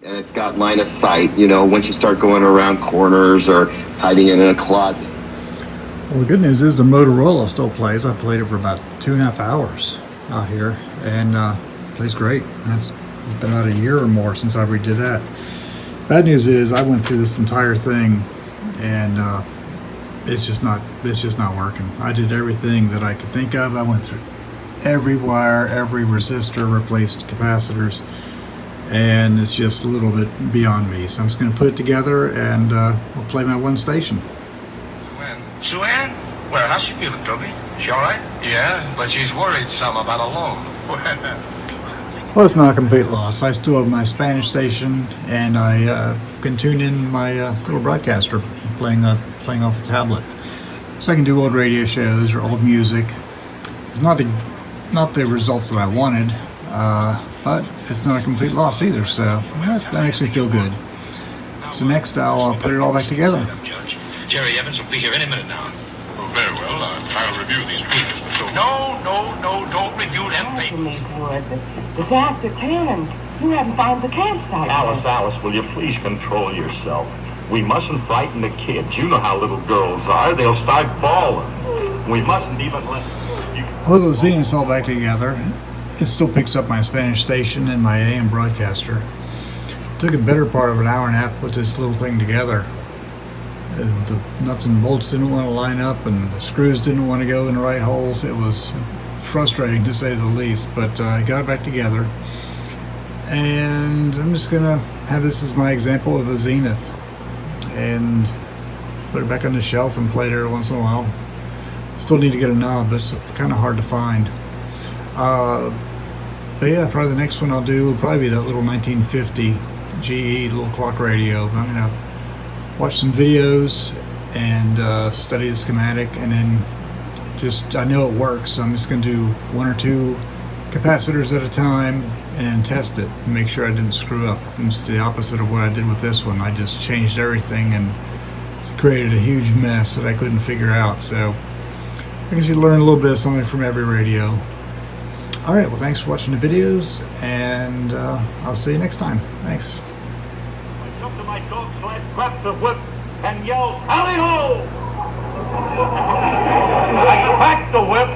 And it's got line of sight, you know, once you start going around corners or hiding in a closet. Well, the good news is the Motorola still plays. I played it for about 2.5 hours out here, and plays great. That's been about a year or more since I redid that. Bad news is I went through this entire thing, and it's just not working. I did everything that I could think of. I went through every wire, every resistor, replaced capacitors, and it's just a little bit beyond me. So I'm just going to put it together, and we'll play my one station. Sue-Ann? Well, how's she feeling, Toby? She all right? Yeah, but she's worried some about a loan. Well, it's not a complete loss. I still have my Spanish station, and I can tune in my little broadcaster playing off a tablet. So I can do old radio shows or old music. It's not the results that I wanted, but it's not a complete loss either, so that makes me feel good. So next I'll put it all back together. Jerry Evans will be here any minute now. Oh, very well. I'll review these papers. No, don't review them papers. It's after 10. You haven't found the campsite. Alice, will you please control yourself? We mustn't frighten the kids. You know how little girls are. They'll start bawling. We mustn't even let... Well, the Zenith's all back together. It still picks up my Spanish station and my AM broadcaster. It took a better part of an hour and a half to put this little thing together. The nuts and bolts didn't want to line up, and the screws didn't want to go in the right holes. It was frustrating, to say the least, but I got it back together. And I'm just going to have this as my example of a Zenith and put it back on the shelf and play it every once in a while. Still need to get a knob, but it's kind of hard to find. But yeah, probably the next one I'll do will probably be that little 1950 GE little clock radio. But I'm going to watch some videos and study the schematic, and then I know it works, so I'm just going to do 1 or 2 capacitors at a time and test it and make sure I didn't screw up. It's the opposite of what I did with this one. I just changed everything and created a huge mess that I couldn't figure out. So I guess you learn a little bit of something from every radio. Alright, well, thanks for watching the videos, and I'll see you next time. Thanks. I jumped to my dog sled, grabbed the whip, and yelled, "Hally-ho!" I cracked the whip,